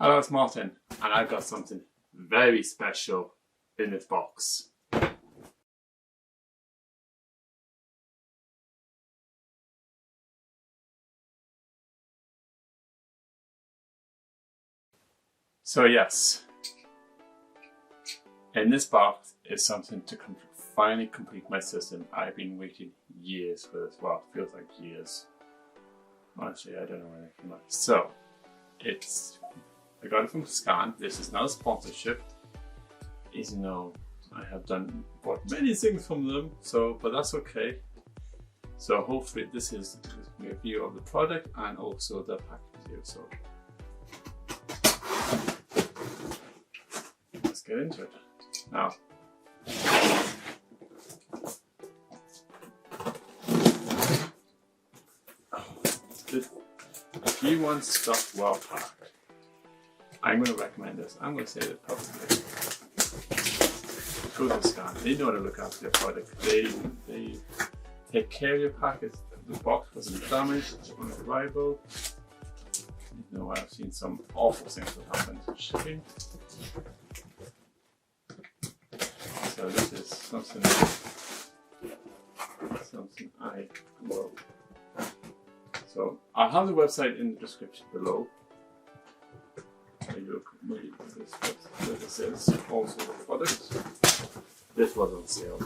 Hello, it's Martin, and I've got something very special in this box. So yes, in this box is something to finally complete my system. I've been waiting years for this. Well, it feels like years. Honestly, I don't know when it came out. So, I got it from Scan. This is not a sponsorship, even though I have bought many things from them. But that's okay. So hopefully this is a review of the product and also the package here. So let's get into it now. If you want stuff well packed, I'm going to recommend this. I'm going to say it publicly. Go to Scan. They know how to look after their product. They take care of your package. The box wasn't damaged on arrival. You know, I've seen some awful things that happen to shipping. So this is something I will. So I'll have the website in the description below. This is also the product. This was on sale.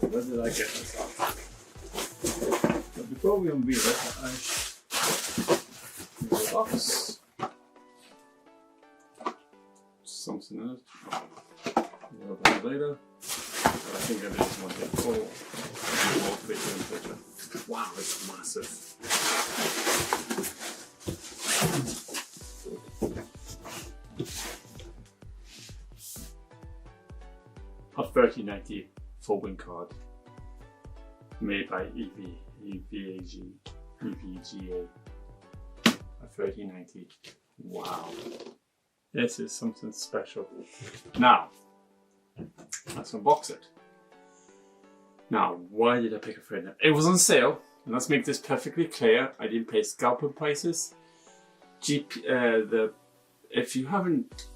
Where did I get this out? But before we unveil it, I the box. Something else. A little bit later. I think I just want to pull more picture. Wow, it's massive. A 3090 folding card made by EVGA. A 3090. Wow. This is something special. Now, let's unbox it. Now, why did I pick a friend? It was on sale, and let's make this perfectly clear. I didn't pay scalper prices. If you haven't,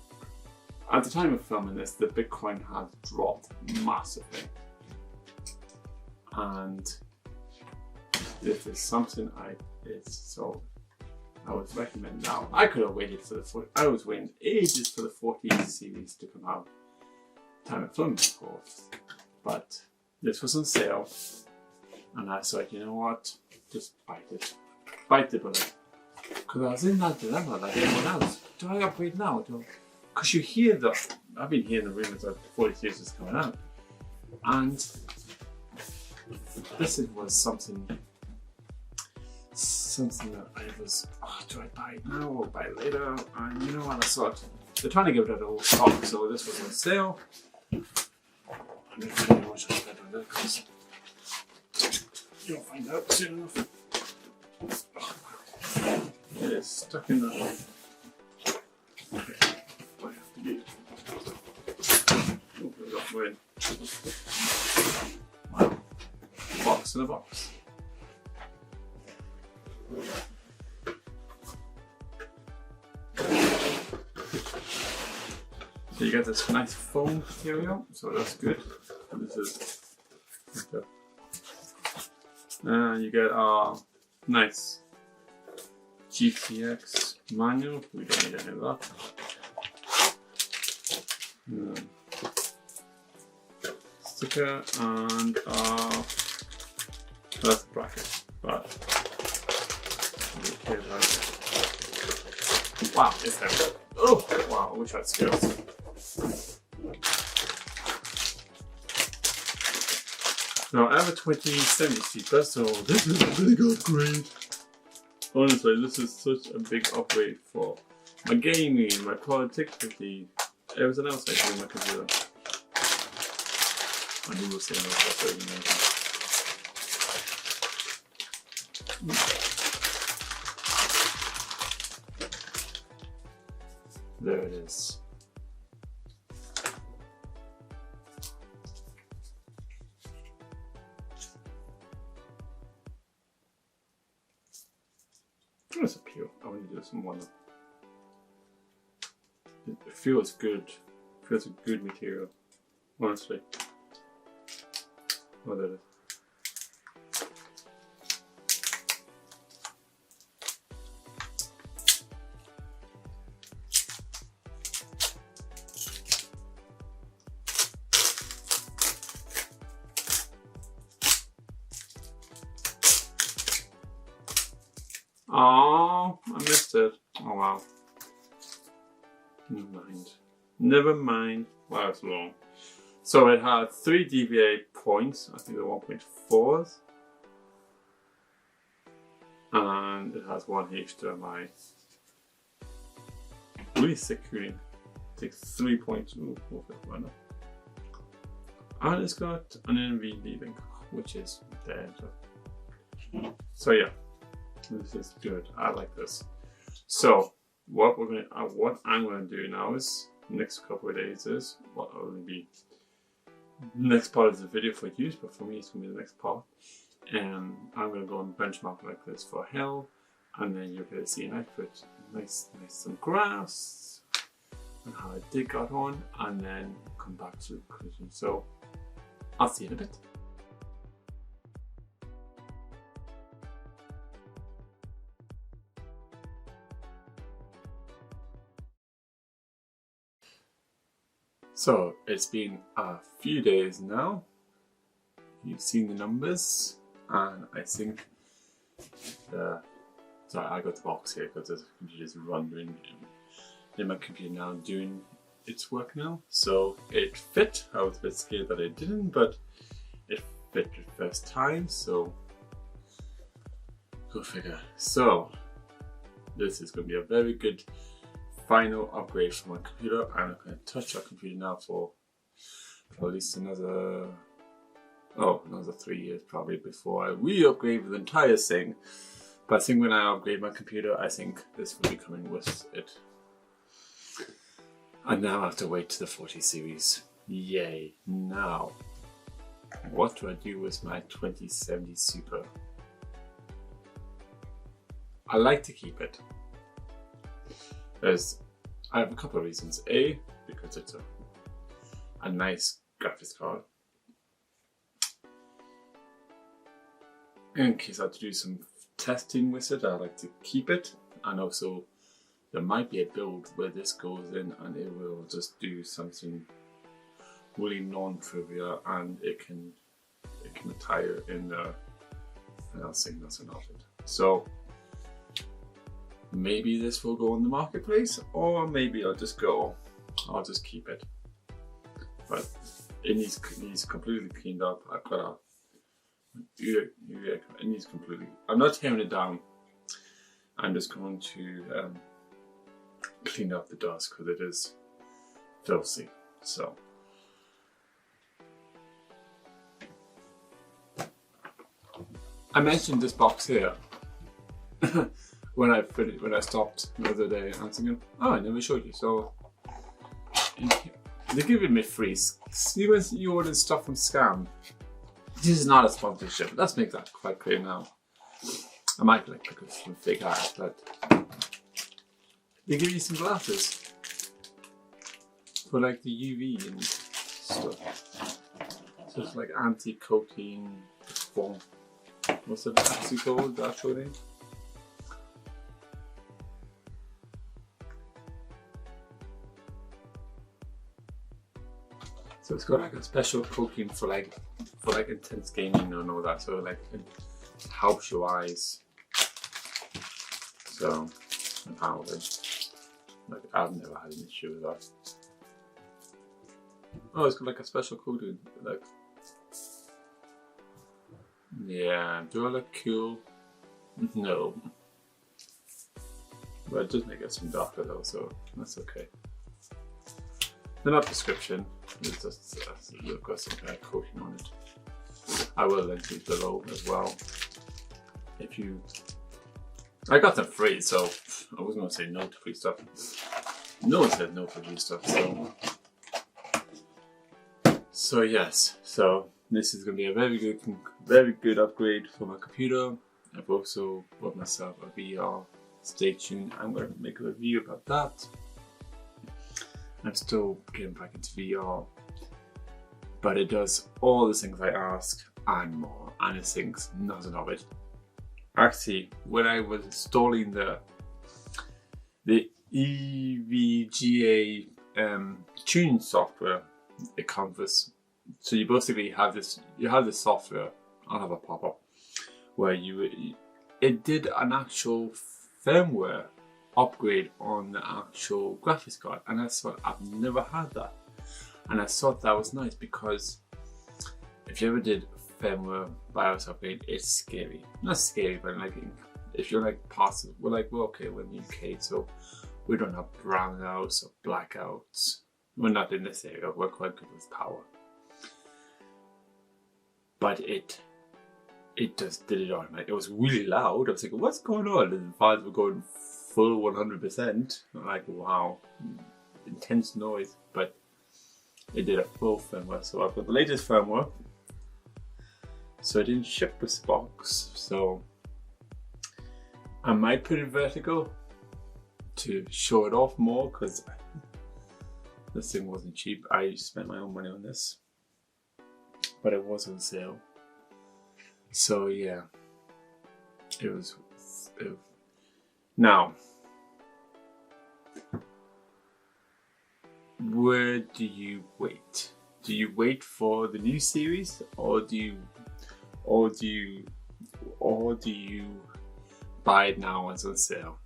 at the time of filming this, the Bitcoin has dropped massively, and this is something I would recommend now. I could have waited for I was waiting ages for the 14 series to come out. Time of filming, of course, but this was on sale, and I thought, you know what, just bite the bullet. Because I was in that dilemma like everyone else. Do I upgrade now? Because you hear I've been hearing the rumors that the 40 series is coming out, and this was something that I was, do I buy it now or buy it later? And you know what, I thought, they're trying to give it a whole stock, so this was on sale. I don't really know what I'm going to do because you'll find out soon enough. It is stuck in the. Okay, I have to get open it up with. Wow, box in a box. So you get this nice foam material, so that's good. This is you get a nice GTX manual. We don't need any of that. Sticker and that's a bracket, but okay, wow, it's heavy. Oh wow, I wish I had skills. Now I have a 2070 Super, so this is a really good upgrade. Honestly, this is such a big upgrade for my gaming, my productivity, everything else I do on my computer. And you will see no There it is. What's up here? I want to do some more. It feels good. It feels a good material, honestly. What that is. Oh, I missed it. Oh wow. Never mind. Never mind. Wow, it's long. So it had 3 DVA points. I think they're 1.4s. And it has 1 HDMI. Really sick cooling. Takes 3.2. And it's got an NVIDIA link, which is there. So yeah. This is good. I like this. So what I'm gonna do now is next couple of days is what will be next part of the video for you, but for me it's gonna be the next part. And I'm gonna go and benchmark like this for hill, and then you're gonna see an output, nice some graphs and how it did got on, and then come back to the conclusion. So I'll see you in a bit. So it's been a few days now. You've seen the numbers, and I think sorry, I got the box here because the computer's running in my computer now doing its work now. So it fit. I was a bit scared that it didn't, but it fit the first time. So go figure. So this is going to be a very good final upgrade for my computer. I'm not going to touch that computer now for at least another 3 years probably before I re-upgrade the entire thing. But I think when I upgrade my computer, I think this will be coming with it. And now I have to wait to the 40 series. Yay. Now, what do I do with my 2070 Super? I like to keep it. I have a couple of reasons. A, because it's a nice graphics card. In case I have to do some testing with it, I like to keep it. And also, there might be a build where this goes in and it will just do something really non-trivial, and it can retire in there, and I'll think that's enough of it. So maybe this will go on the marketplace, or maybe I'll just keep it. But it needs completely cleaned up. I've got it needs completely. I'm not tearing it down. I'm just going to clean up the dust because it is filthy. So I mentioned this box here. when I stopped the other day, I was thinking, oh, I never showed you. So they're giving me free. Even when you order stuff from Scam, this is not a sponsorship. Let's make that quite clear now. I might like look at some fake art, but they give you some glasses for like the UV and stuff. So it's like anti-coating form. What's it actually called? The actual name? So it's got like a special coating for like intense gaming and all that. So like it helps your eyes. So apparently, like I've never had an issue with that. Oh, it's got like a special coating. Like, yeah, do I look cool? No. But it does make it some darker though, so that's okay. They're not prescription, it's just they've got some kind of coating on it. I will link these below as well. If you, I got them free, so I wasn't going to say no to free stuff. No one said no for free stuff, so yes. So this is going to be a very good upgrade for my computer. I've also bought myself a VR stay tuned. I'm going to make a review about that. I'm still getting back into VR, but it does all the things I ask and more, and it thinks nothing of it. Actually, when I was installing the EVGA tuning software, it comes with, so you basically have this, you have this software, I'll have a pop-up, where it did an actual firmware upgrade on the actual graphics card, and I thought, I've never had that, and I thought that was nice, because if you ever did firmware BIOS upgrade, it's scary. Not scary, but like if you're like passive, we're okay, we're in the UK, so we don't have brownouts or blackouts. We're not in this area, we're quite good with power. But it just did it on. Like, it was really loud. I was like, what's going on? And the files were going full 100%. I'm like, wow, intense noise. But it did a full firmware. So I've got the latest firmware. So it didn't ship this box. So I might put it vertical to show it off more, because this thing wasn't cheap. I spent my own money on this, but it was on sale. So yeah, it was. Now, where do you wait? Do you wait for the new series, or do you buy it now when it's on sale?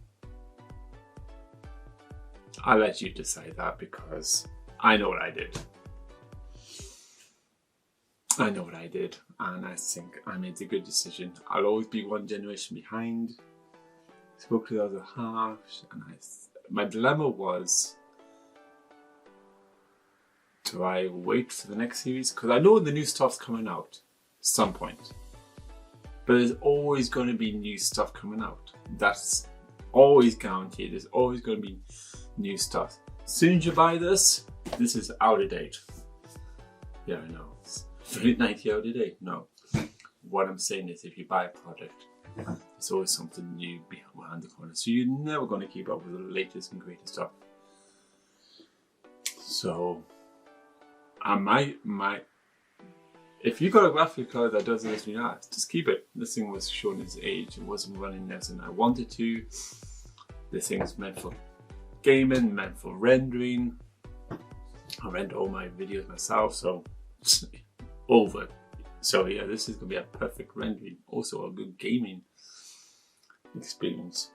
I'll let you decide that, because I know what I did. I know what I did, and I think I made a good decision. I'll always be one generation behind. I spoke to the other half, and my dilemma was, do I wait for the next series? Because I know the new stuff's coming out at some point, but there's always going to be new stuff coming out. That's always guaranteed. There's always going to be new stuff. As soon as you buy this is out of date. Yeah, I know. It's 90 out of date. No. What I'm saying is, if you buy a product, there's always something new behind the corner. So you're never going to keep up with the latest and greatest stuff. So, if you got a graphics card that does this, just keep it. This thing was showing its age. It wasn't running as I wanted to. This thing's meant for gaming, meant for rendering. I render all my videos myself, so over. So yeah, this is gonna be a perfect rendering, also a good gaming experience.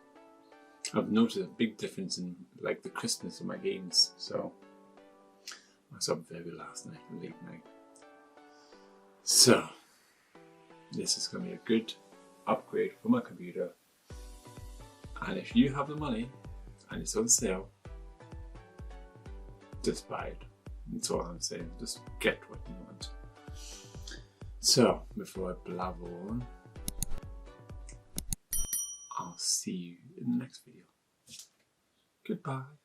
I've noticed a big difference in like the crispness of my games. So I was up very last night, late night. So this is gonna be a good upgrade for my computer. And if you have the money and it's on sale, just buy it. That's all I'm saying. Just get what you want. So, before I blabber on, I'll see you in the next video. Goodbye.